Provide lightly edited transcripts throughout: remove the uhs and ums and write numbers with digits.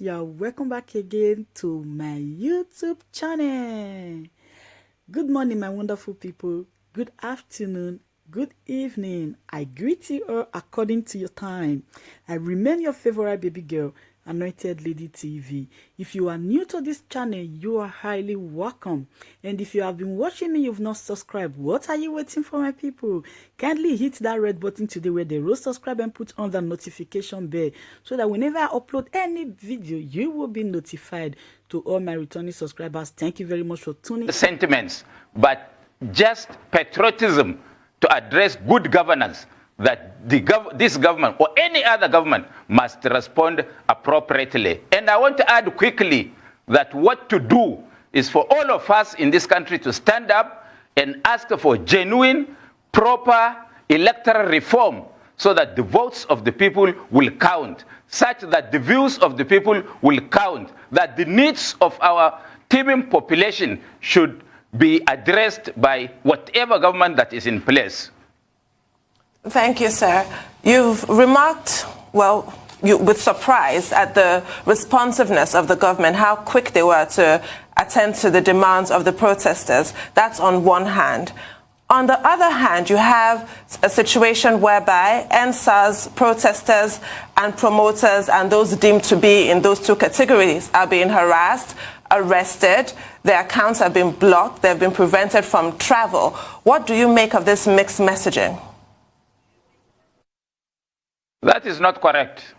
you are welcome back again to my YouTube channel. Good morning, my wonderful people. Good afternoon, good evening. I greet you all according to your time. I remain your favorite baby girl, Anointed Lady TV. If you are new to this channel, you are highly welcome. And if you have been watching me, you've not subscribed, what are you waiting for, my people? Kindly hit that red button today where they will subscribe and put on the notification bell so that whenever I upload any video, you will be notified. To all my returning subscribers, thank you very much for tuning in. Sentiments, but just patriotism to address good governance, that this government or any other government must respond appropriately. And I want to add quickly that what to do is for all of us in this country to stand up and ask for genuine, proper electoral reform so that the votes of the people will count, such that the views of the people will count, that the needs of our teeming population should be addressed by whatever government that is in place. Thank you, sir. You've remarked, well, with surprise at the responsiveness of the government, how quick they were to attend to the demands of the protesters. That's on one hand. On the other hand, you have a situation whereby NSAS protesters and promoters and those deemed to be in those two categories are being harassed, arrested, their accounts have been blocked, they've been prevented from travel. What do you make of this mixed messaging? That is not correct.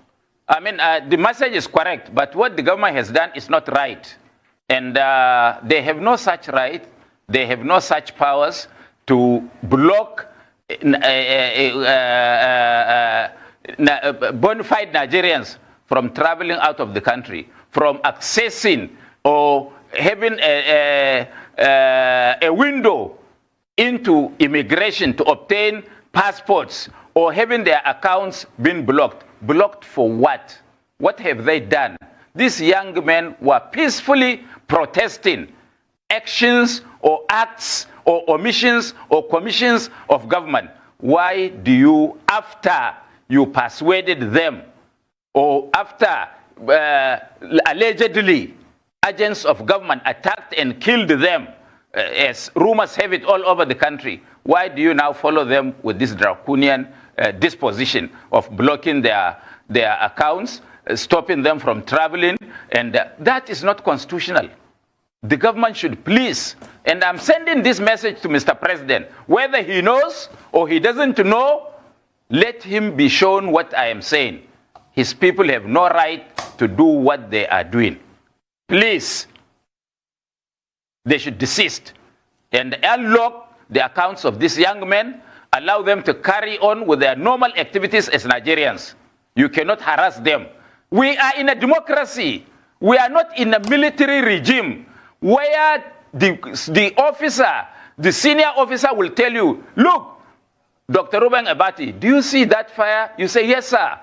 I mean, the message is correct, but what the government has done is not right. And they have no such right, they have no such powers to block bona fide Nigerians from traveling out of the country, from accessing or having a window into immigration to obtain passports, or having their accounts been blocked. Blocked for what? What have they done? These young men were peacefully protesting actions or acts or omissions or commissions of government. Why do you, after you persuaded them, or after allegedly agents of government attacked and killed them, as rumors have it all over the country, why do you now follow them with this draconian disposition of blocking their accounts, stopping them from traveling? And that is not constitutional. The government should please, and I'm sending this message to Mr. President, whether he knows or he doesn't know, let him be shown what I am saying. His people have no right to do what they are doing. Please, they should desist and unlock the accounts of these young men, allow them to carry on with their normal activities as Nigerians. You cannot harass them. We are in a democracy. We are not in a military regime where the officer, the senior officer will tell you, look, Dr. Ruben Abati, do you see that fire? You say, yes, sir.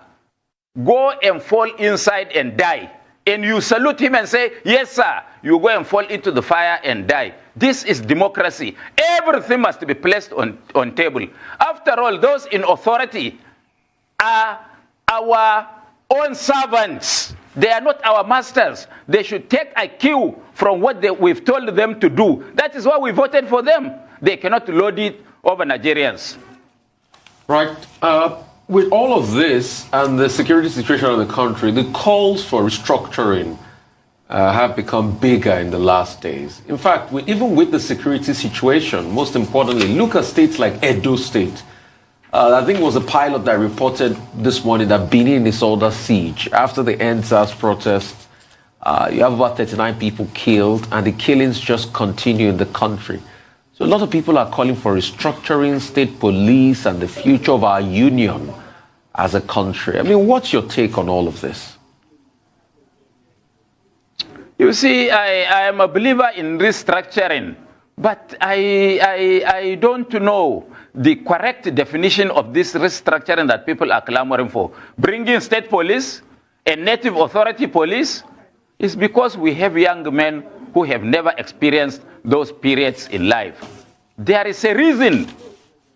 Go and fall inside and die. And you salute him and say, yes, sir. You go and fall into the fire and die. This is democracy. Everything must be placed on table. After all, those in authority are our own servants. They are not our masters. They should take a cue from what we've told them to do. That is why we voted for them. They cannot load it over Nigerians. Right. With all of this and the security situation of the country, the calls for restructuring have become bigger in the last days. In fact, even with the security situation, most importantly, look at states like Edo State. I think it was a pilot that reported this morning that Benin is under siege. After the NSAS protests, you have about 39 people killed, and the killings just continue in the country. So a lot of people are calling for restructuring state police and the future of our union as a country. I mean, what's your take on all of this? You see, I am a believer in restructuring, but I don't know the correct definition of this restructuring that people are clamoring for. Bringing state police and native authority police is because we have young men who have never experienced those periods in life. There is a reason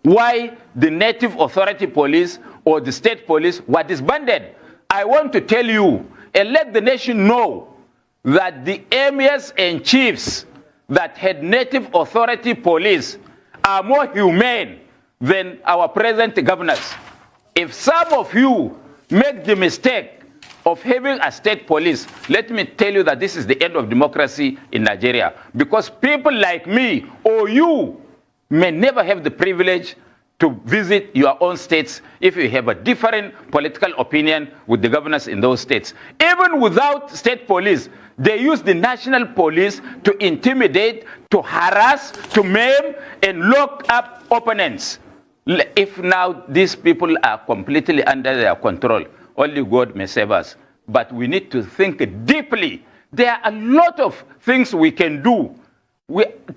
why the native authority police or the state police were disbanded. I want to tell you, and let the nation know that the emirs and chiefs that had native authority police are more humane than our present governors. If some of you make the mistake of having a state police, let me tell you that this is the end of democracy in Nigeria. Because people like me or you may never have the privilege to visit your own states if you have a different political opinion with the governors in those states. Even without state police, they use the national police to intimidate, to harass, to maim, and lock up opponents. If now these people are completely under their control, only God may save us. But we need to think deeply. There are a lot of things we can do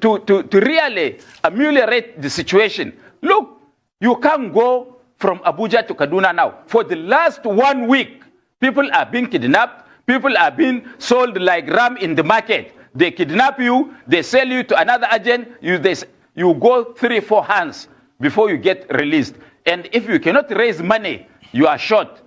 to really ameliorate the situation. Look, you can't go from Abuja to Kaduna now. For the last 1 week, people are being kidnapped. People are being sold like ram in the market. They kidnap you. They sell you to another agent. You go 3-4 hands before you get released. And if you cannot raise money, you are shot.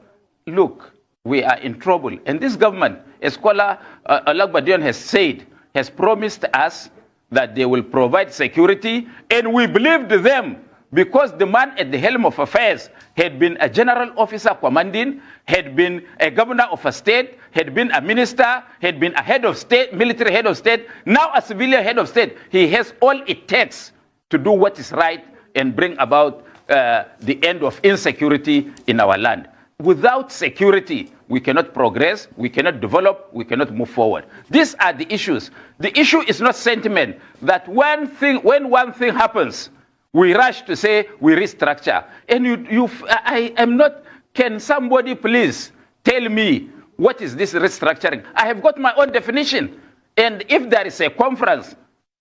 Look, we are in trouble. And this government, as Scholar Olagbadion has said, has promised us that they will provide security. And we believed them because the man at the helm of affairs had been a general officer commanding, had been a governor of a state, had been a minister, had been a head of state, military head of state, now a civilian head of state. He has all it takes to do what is right and bring about the end of insecurity in our land. Without security, we cannot progress, we cannot develop, we cannot move forward. These are the issues. The issue is not sentiment, that when one thing happens, we rush to say we restructure. And I am not, can somebody please tell me what is this restructuring? I have got my own definition. And if there is a conference,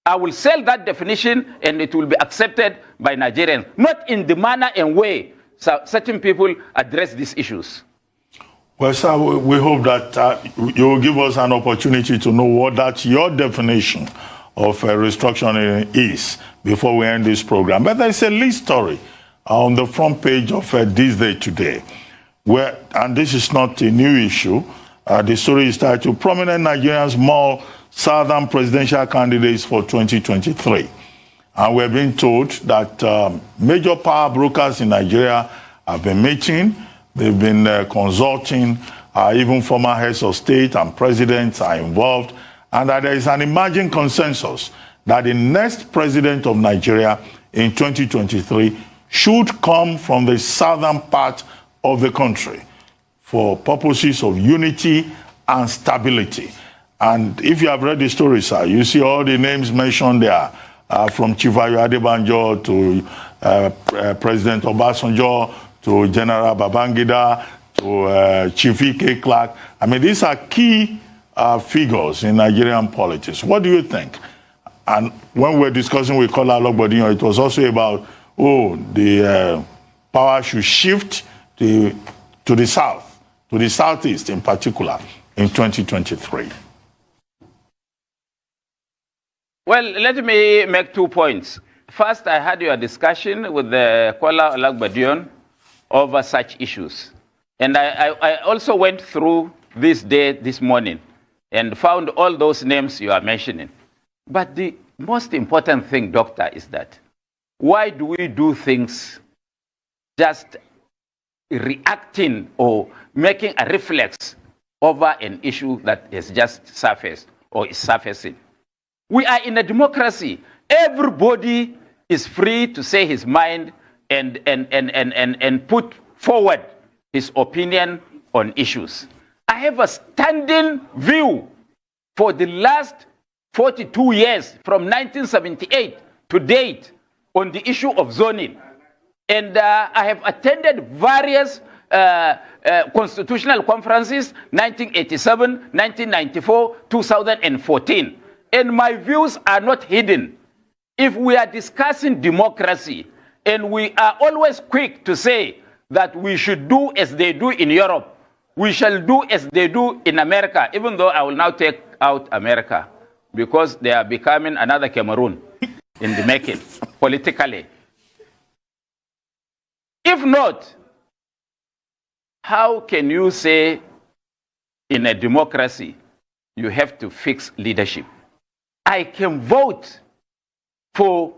I will sell that definition and it will be accepted by Nigerians. Not in the manner and way certain people address these issues. Well, sir, we hope that you will give us an opportunity to know what that's your definition of restructuring is before we end this program. But there's a lead story on the front page of This Day Today, where, and this is not a new issue, the story is titled, Prominent Nigerians More Southern Presidential Candidates for 2023. And we're being told that major power brokers in Nigeria have been meeting, they've been consulting, even former heads of state and presidents are involved, and that there is an emerging consensus that the next president of Nigeria in 2023 should come from the southern part of the country for purposes of unity and stability. And if you have read the story, sir, you see all the names mentioned there, from Chief Ayo Adebanjo to President Obasanjo to General Babangida to Chief E.K. Clark. I mean, these are key figures in Nigerian politics. What do you think? And when we're discussing with Kola Ologbondiyan, it was also about, the power should shift to the south, to the southeast in particular, in 2023. Well, let me make 2 points. First, I had your discussion with the Kola Ologbondiyan over such issues. And I also went through this morning and found all those names you are mentioning. But the most important thing, Doctor, is that why do we do things just reacting or making a reflex over an issue that has just surfaced or is surfacing? We are in a democracy. Everybody is free to say his mind and put forward his opinion on issues. I have a standing view for the last 42 years, from 1978 to date, on the issue of zoning. And I have attended various constitutional conferences, 1987, 1994, 2014. And my views are not hidden. If we are discussing democracy, and we are always quick to say that we should do as they do in Europe, we shall do as they do in America, even though I will now take out America, because they are becoming another Cameroon in the making, politically. If not, how can you say in a democracy, you have to fix leadership. I can vote for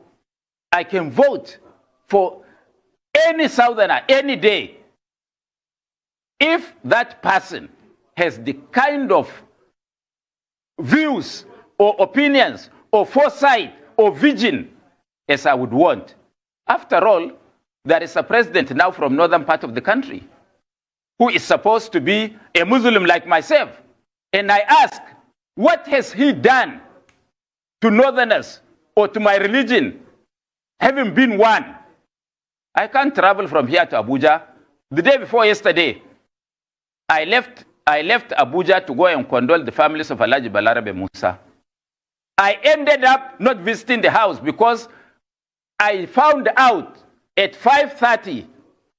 any Southerner any day if that person has the kind of views or opinions or foresight or vision as I would want. After all, there is a president now from northern part of the country who is supposed to be a Muslim like myself. And I ask, what has he done to northerners or to my religion, having been one? I can't travel from here to Abuja. The day before yesterday, I left Abuja to go and condole the families of Alhaji Balarabe Musa. I ended up not visiting the house because I found out at 5:30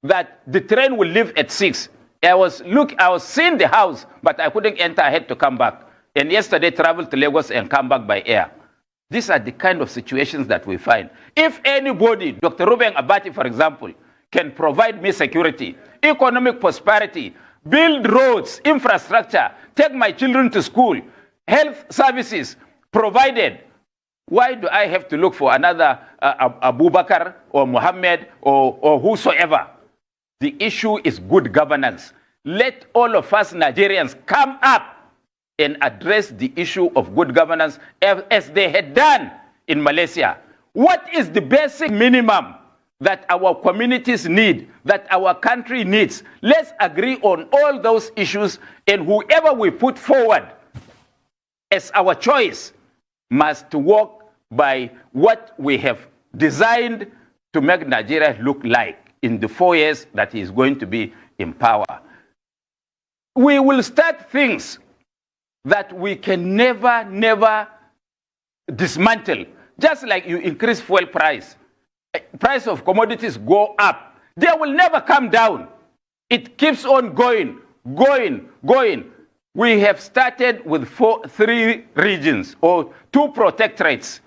that the train will leave at 6. I was seeing the house, but I couldn't enter. I had to come back. And yesterday, traveled to Lagos and come back by air. These are the kind of situations that we find. If anybody, Dr. Ruben Abati, for example, can provide me security, economic prosperity, build roads, infrastructure, take my children to school, health services provided, why do I have to look for another Abu Bakr or Muhammad or whosoever? The issue is good governance. Let all of us Nigerians come up and address the issue of good governance as they had done in Malaysia. What is the basic minimum that our communities need, that our country needs? Let's agree on all those issues, and whoever we put forward as our choice must walk by what we have designed to make Nigeria look like in the 4 years that he is going to be in power. We will start things that we can never dismantle. Just like you increase fuel price of commodities go up. They will never come down. It keeps on going. We have started with 3 regions or 2 protectorates,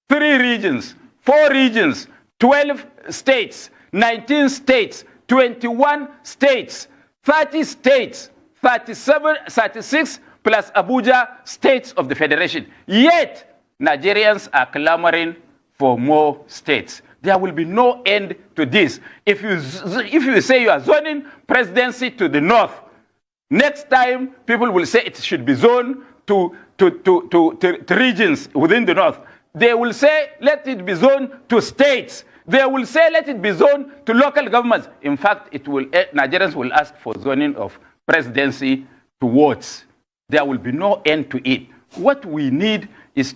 3 regions, 4 regions, 12 states, 19 states, 21 states, 30 states, 36 plus Abuja states of the Federation. Yet, Nigerians are clamoring for more states. There will be no end to this. If you say you are zoning presidency to the north, next time people will say it should be zoned to regions within the north. They will say let it be zoned to states. They will say let it be zoned to local governments. In fact, Nigerians will ask for zoning of presidency to wards. There will be no end to it. What we need is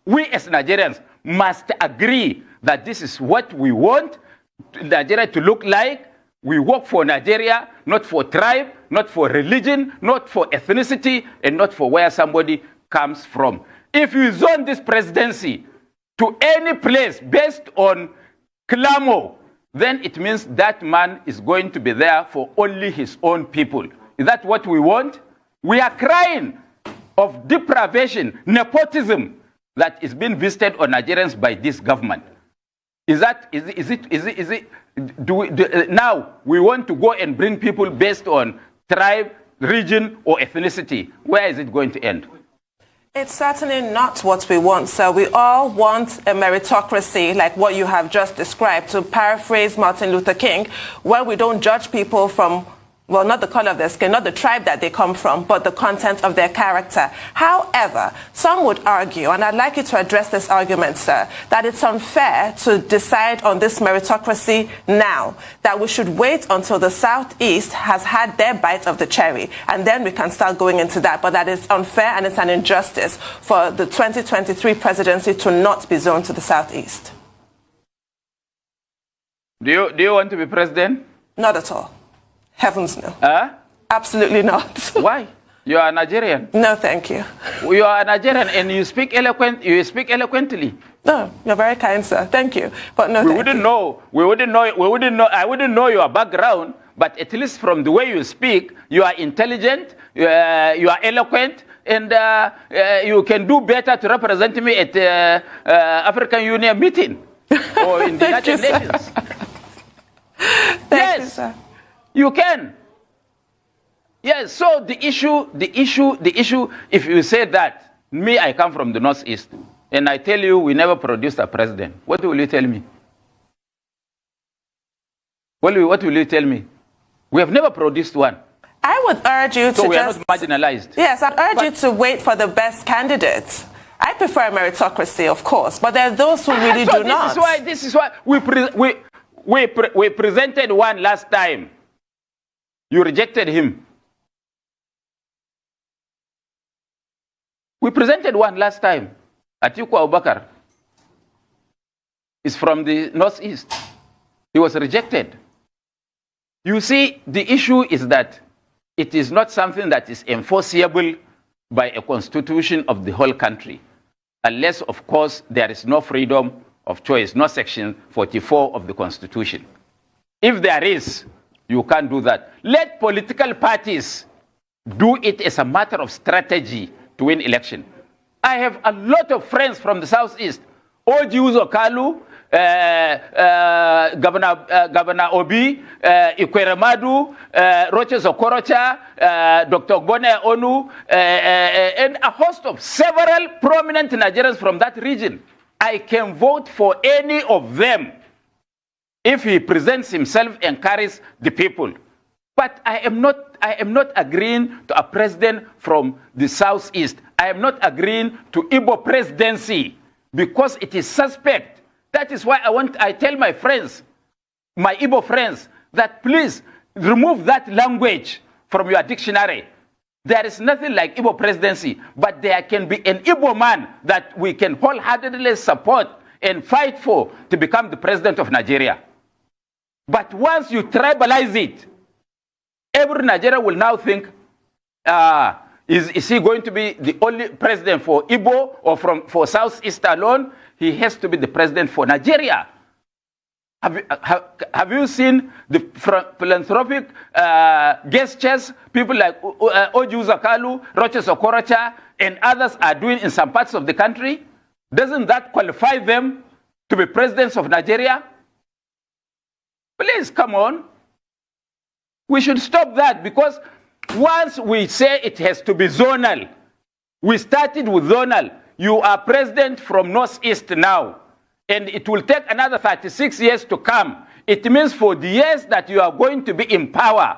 we as Nigerians must agree that this is what we want Nigeria to look like. We work for Nigeria, not for tribe, not for religion, not for ethnicity, and not for where somebody comes from. If you zone this presidency to any place based on clamor, then it means that man is going to be there for only his own people. Is that what we want? We are crying of deprivation, nepotism that is being visited on Nigerians by this government. Now we want to go and bring people based on tribe, region, or ethnicity. Where is it going to end? It's certainly not what we want, sir. We all want a meritocracy like what you have just described. To paraphrase Martin Luther King, where we don't judge people from, well, not the color of their skin, not the tribe that they come from, but the content of their character. However, some would argue, and I'd like you to address this argument, sir, that it's unfair to decide on this meritocracy now, that we should wait until the Southeast has had their bite of the cherry, and then we can start going into that. But that is unfair and it's an injustice for the 2023 presidency to not be zoned to the Southeast. Do you want to be president? Not at all. Heavens no. Absolutely not. Why? You are Nigerian. No, thank you. You are Nigerian and you speak eloquently. No, you're very kind, sir. Thank you. But no, we wouldn't know. I wouldn't know your background, but at least from the way you speak, you are intelligent, you are eloquent, and you can do better to represent me at the African Union meeting or in the United Nations. Thank you, sir. You can. Yes, so the issue, if you say that, me, I come from the Northeast, and I tell you we never produced a president, what will you tell me? What will you tell me? We have never produced one. I would urge you to So we are not marginalized. Yes, I'd urge you to wait for the best candidate. I prefer meritocracy, of course, but there are those who really do not. This is why we presented one last time. You rejected him. We presented one last time. Atiku Abubakar is from the Northeast. He was rejected. You see, the issue is that it is not something that is enforceable by a constitution of the whole country, unless, of course, there is no freedom of choice, no section 44 of the Constitution. If there is, you can't do that. Let political parties do it as a matter of strategy to win election. I have a lot of friends from the Southeast. Ojiuzo Kalu, Governor Obi, Ikweremadu, Roches Okorocha, Dr. Gbone Onu, and a host of several prominent Nigerians from that region. I can vote for any of them if he presents himself and carries the people. But I am not agreeing to a president from the Southeast. I am not agreeing to Igbo presidency because it is suspect. That is why I tell my friends, my Igbo friends, that please remove that language from your dictionary. There is nothing like Igbo presidency, but there can be an Igbo man that we can wholeheartedly support and fight for to become the president of Nigeria. But once you tribalize it, every Nigerian will now think, is he going to be the only president for Igbo or for Southeast alone? He has to be the president for Nigeria. Have you seen the philanthropic gestures people like Oju Zakalu, Roches Okorocha, and others are doing in some parts of the country? Doesn't that qualify them to be presidents of Nigeria? Please, come on. We should stop that, because once we say it has to be zonal, we started with zonal. You are president from Northeast now, and it will take another 36 years to come. It means for the years that you are going to be in power,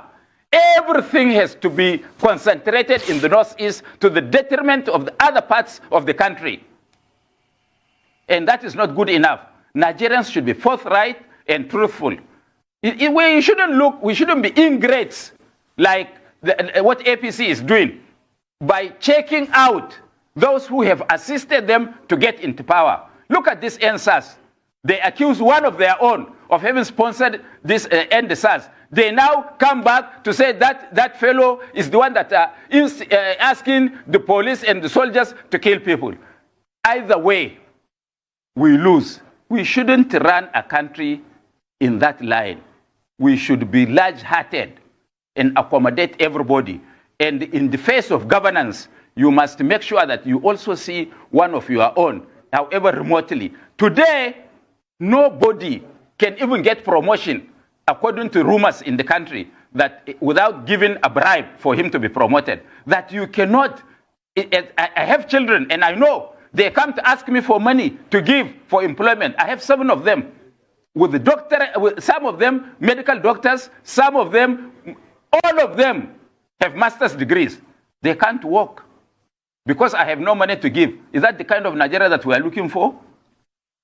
everything has to be concentrated in the Northeast to the detriment of the other parts of the country. And that is not good enough. Nigerians should be forthright and truthful. We shouldn't be ingrates like what APC is doing by checking out those who have assisted them to get into power. Look at this NSAS. They accuse one of their own of having sponsored this NSAS. They now come back to say that that fellow is the one that is asking the police and the soldiers to kill people. Either way, we lose. We shouldn't run a country in that line. We should be large-hearted and accommodate everybody. And in the face of governance, you must make sure that you also see one of your own, however remotely. Today, nobody can even get promotion, according to rumors in the country, that without giving a bribe for him to be promoted. That you cannot. I have children, and I know they come to ask me for money to give for employment. I have 7 of them. With the doctor, with some of them medical doctors, some of them, all of them have master's degrees. They can't work because I have no money to give. Is that the kind of Nigeria that we are looking for?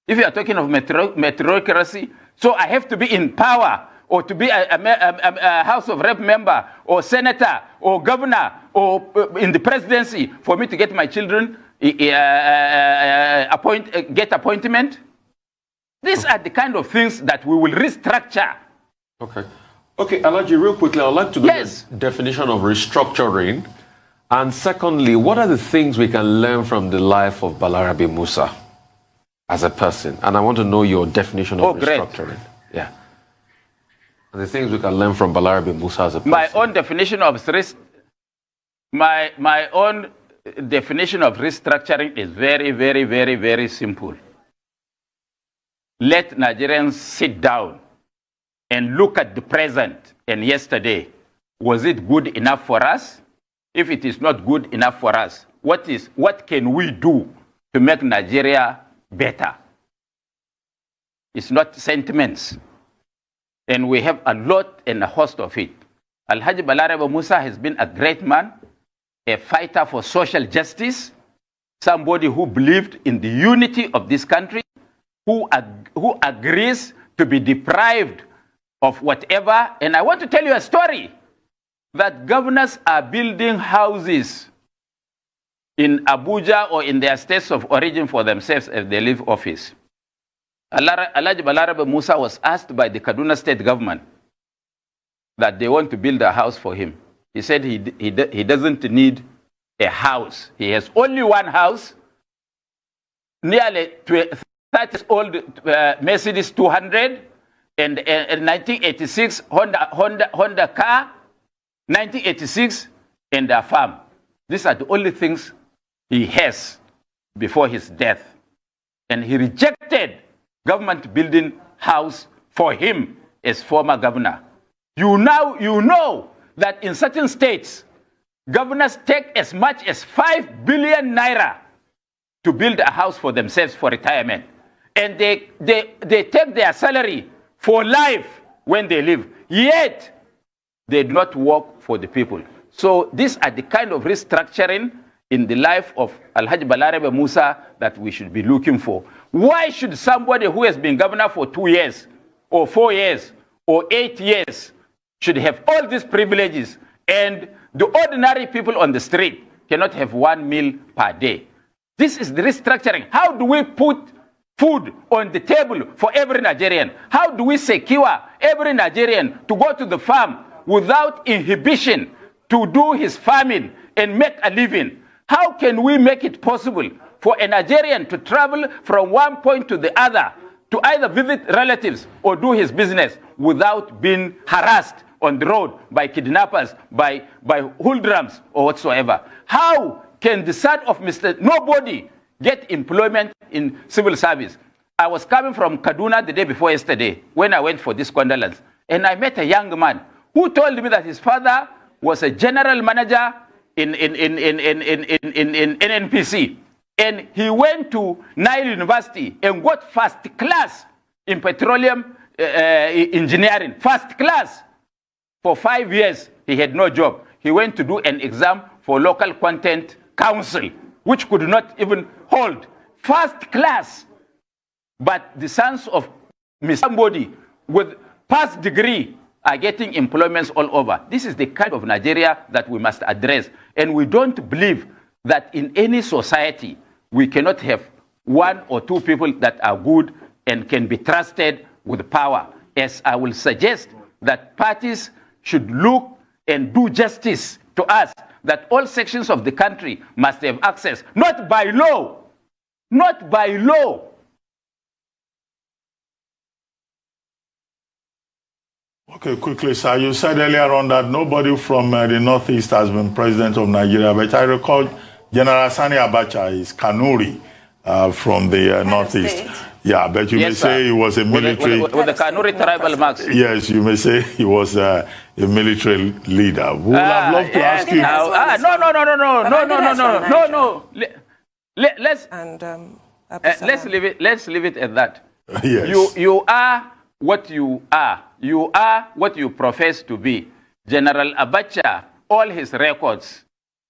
If you are talking of meritocracy, so I have to be in power or to be a House of Rep member or senator or governor or in the presidency for me to get my children get appointment? These are the kind of things that we will restructure. Okay. Okay, Alhaji, real quickly, I'd like to go to the definition of restructuring. And secondly, what are the things we can learn from the life of Balarabe Musa as a person? And I want to know your definition of restructuring. Great. Yeah. And the things we can learn from Balarabe Musa as a person. My own definition of restructuring is very, very, very, very simple. Let Nigerians sit down and look at the present and yesterday. Was it good enough for us? If it is not good enough for us, what can we do to make Nigeria better? It's not sentiments. And we have a lot and a host of it. Alhaji Balarabe Musa has been a great man, a fighter for social justice, somebody who believed in the unity of this country, who agrees to be deprived of whatever. And I want to tell you a story that governors are building houses in Abuja or in their states of origin for themselves as they leave office. Alhaji Balarabe Musa was asked by the Kaduna state government that they want to build a house for him. He said he doesn't need a house. He has only one house, nearly 30 years old Mercedes 200, and 1986 Honda car, 1986, and a farm. These are the only things he has before his death. And he rejected government building house for him as former governor. You know that in certain states, governors take as much as 5 billion naira to build a house for themselves for retirement. And they take their salary for life when they leave. Yet, they do not work for the people. So these are the kind of restructuring in the life of Alhaji Balarabe Musa that we should be looking for. Why should somebody who has been governor for 2 years, or 4 years, or 8 years, should have all these privileges, and the ordinary people on the street cannot have 1 meal per day? This is the restructuring. How do we put food on the table for every Nigerian? How do we secure every Nigerian to go to the farm without inhibition to do his farming and make a living? How can we make it possible for a Nigerian to travel from one point to the other to either visit relatives or do his business without being harassed on the road by kidnappers, by hoodlums or whatsoever? How can the son of Mr. Nobody get employment in civil service? I was coming from Kaduna the day before yesterday when I went for this condolence, and I met a young man who told me that his father was a general manager in NNPC, and he went to Nile University and got first class in petroleum engineering. First class. For 5 years, he had no job. He went to do an exam for local content council, which could not even hold. First class. But the sons of somebody with past degree are getting employments all over. This is the kind of Nigeria that we must address. And we don't believe that in any society we cannot have 1 or 2 people that are good and can be trusted with power. As I will suggest that parties should look and do justice to us, that all sections of the country must have access, not by law, not by law. Okay, quickly, sir. You said earlier on that nobody from the Northeast has been president of Nigeria, but I recall General Sani Abacha is Kanuri from the Northeast. Yeah, but you may say he was a military... With the Kanuri tribal marks. Yes, you may say he was a military leader. We would have loved to ask you... No. Let's leave it at that. Yes. You are what you are. You are what you profess to be. General Abacha, all his records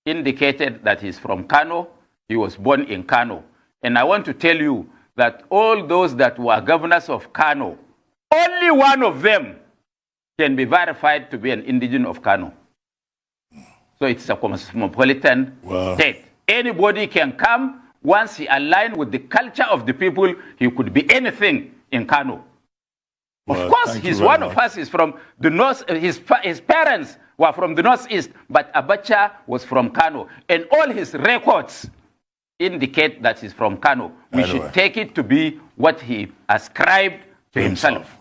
indicated that he's from Kano. He was born in Kano. And I want to tell you that all those that were governors of Kano, only one of them can be verified to be an indigene of Kano. So it's a cosmopolitan state. Anybody can come. Once he aligned with the culture of the people, he could be anything in Kano. Of course, he's one of us. He's from the north. His parents were from the northeast, but Abacha was from Kano. And all his records indicate that he's from Kano. We should take it to be what he ascribed to himself.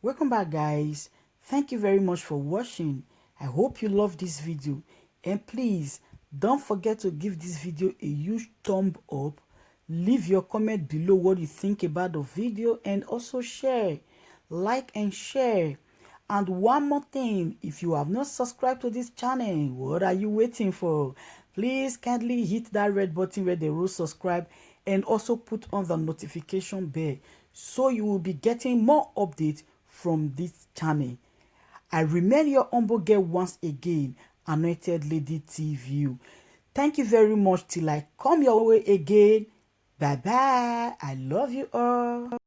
Welcome back, guys. Thank you very much for watching. I hope you loved this video. And please, don't forget to give this video a huge thumb up. Leave your comment below what you think about the video, and also share. Like and share. And one more thing, if you have not subscribed to this channel, what are you waiting for? Please kindly hit that red button where they will subscribe, and also put on the notification bell so you will be getting more updates from this channel. I remain your humble girl once again, Anointed Lady TV. Thank you very much till I come your way again. Bye bye. I love you all.